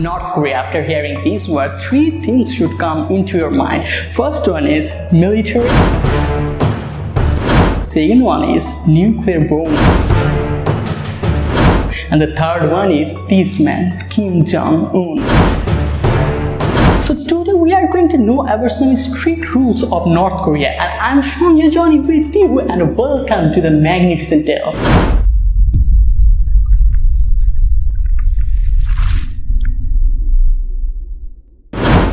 North Korea. After hearing these words, three things should come into your mind. First one is military. Second one is nuclear bomb. And the third one is this man, Kim Jong-un. So today we are going to know about some strict rules of North Korea, and I'm SANJOY JOHNY with you, and welcome to the Magnificent Tales.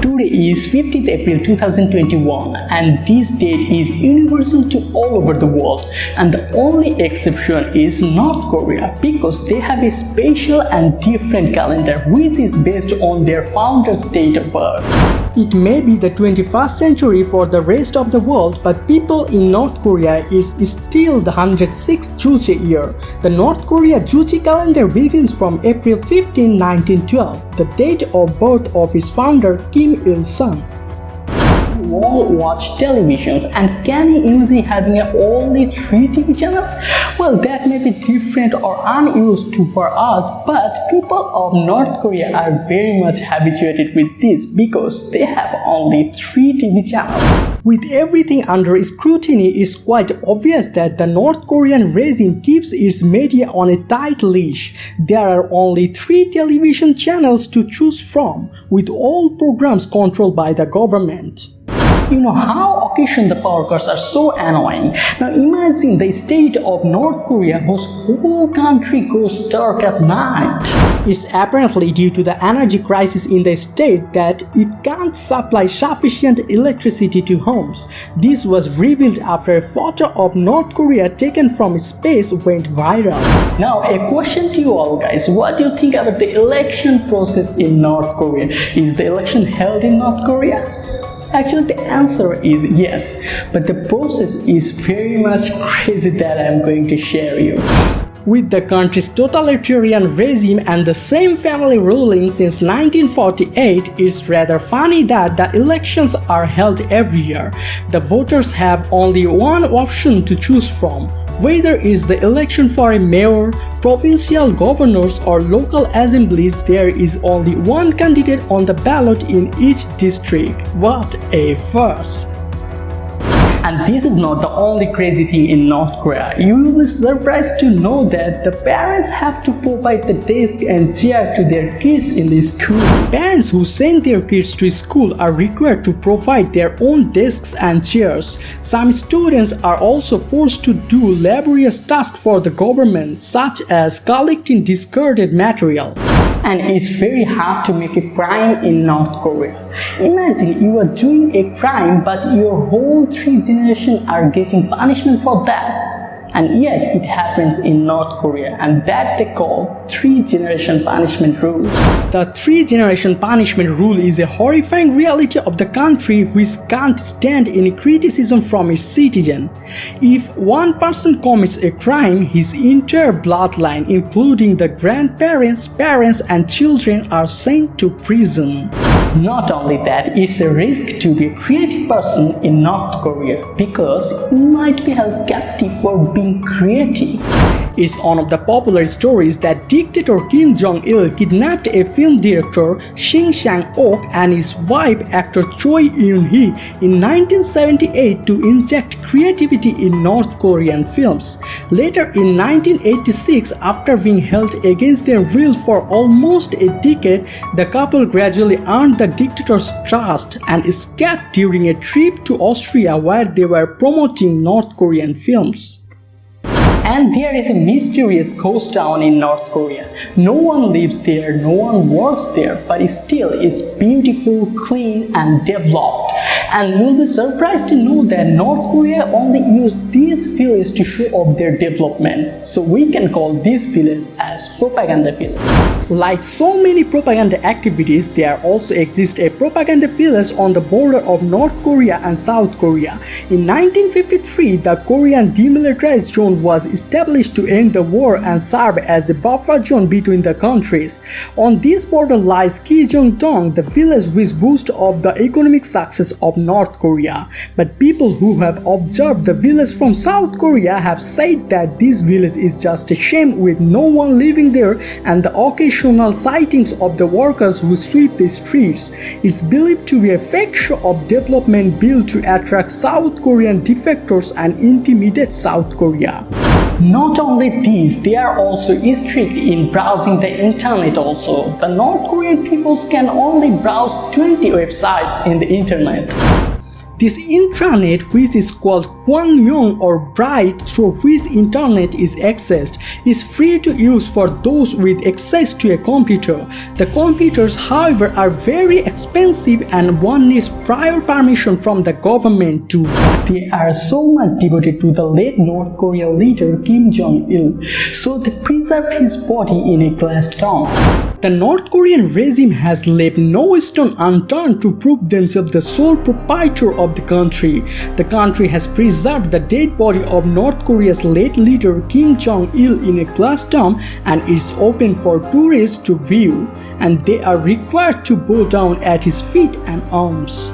Today is 15th April 2021, and this date is universal to all over the world, and the only exception is North Korea because they have a special and different calendar which is based on their founder's date of birth. It may be the 21st century for the rest of the world, but people in North Korea is still the 106th Juche year. The North Korea Juche calendar begins from April 15, 1912, the date of birth of its founder Kim Il-sung. We all watch televisions, and can you imagine having only 3 TV channels? Well, that may be different or unused to for us, but people of North Korea are very much habituated with this because they have only 3 TV channels. With everything under scrutiny, it's quite obvious that the North Korean regime keeps its media on a tight leash. There are only 3 television channels to choose from, with all programs controlled by the government. You know how occasionally the power cuts are so annoying. Now imagine the state of North Korea whose whole country goes dark at night. It's apparently due to the energy crisis in the state that it can't supply sufficient electricity to homes. This was revealed after a photo of North Korea taken from space went viral. Now a question to you all guys, what do you think about the election process in North Korea? Is the election held in North Korea? Actually, the answer is yes, but the process is very much crazy that I'm going to share you. With the country's totalitarian regime and the same family ruling since 1948, it's rather funny that the elections are held every year. The voters have only one option to choose from. Whether it's the election for a mayor, provincial governors, or local assemblies, there is only one candidate on the ballot in each district. What a farce! And this is not the only crazy thing in North Korea. You will be surprised to know that the parents have to provide the desk and chair to their kids in the school. Parents who send their kids to school are required to provide their own desks and chairs. Some students are also forced to do laborious tasks for the government, such as collecting discarded material. And it's very hard to make a crime in North Korea. Imagine you are doing a crime, but your whole 3 generations are getting punishment for that. And yes, it happens in North Korea, and that they call 3-generation punishment rule. The 3-generation punishment rule is a horrifying reality of the country which can't stand any criticism from its citizen. If one person commits a crime, his entire bloodline, including the grandparents, parents, and children, are sent to prison. Not only that, it's a risk to be a creative person in North Korea because you might be held captive for being creative. It's one of the popular stories that dictator Kim Jong-il kidnapped a film director Shin Sang-ok and his wife actor Choi Eun-hee in 1978 to inject creativity in North Korean films. Later in 1986, after being held against their will for almost a decade, the couple gradually earned the dictator's trust and escaped during a trip to Austria where they were promoting North Korean films. And there is a mysterious ghost town in North Korea. No one lives there, no one works there, but still it's beautiful, clean, and developed. And you'll be surprised to know that North Korea only used these villages to show off their development. So we can call these villages as propaganda villages. Like so many propaganda activities, there also exists a propaganda village on the border of North Korea and South Korea. In 1953, the Korean demilitarized zone was established to end the war and serve as a buffer zone between the countries. On this border lies Kijongdong, the village which boasts of the economic success of North Korea. But people who have observed the village from South Korea have said that this village is just a shame with no one living there and the occasional sightings of the workers who sweep the streets. It's believed to be a fake show of development built to attract South Korean defectors and intimidate South Korea. Not only this, they are also strict in browsing the internet also. The North Korean peoples can only browse 20 websites in the internet. This intranet, which is called Kwangmyong or Bright, through which internet is accessed, is free to use for those with access to a computer. The computers, however, are very expensive and one needs prior permission from the government too. They are so much devoted to the late North Korean leader Kim Jongil, so they preserved his body in a glass tomb. The North Korean regime has left no stone unturned to prove themselves the sole proprietor of the country. The country has preserved the dead body of North Korea's late leader Kim Jong-il in a glass tomb and is open for tourists to view, and they are required to bow down at his feet and arms.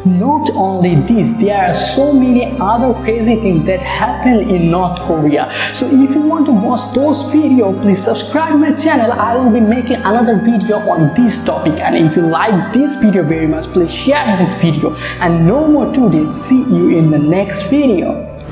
Not only this, there are so many other crazy things that happen in North Korea. So if you want to watch those videos, please subscribe my channel. I will be making another video on this topic. And if you like this video very much, please share this video. And no more today. See you in the next video.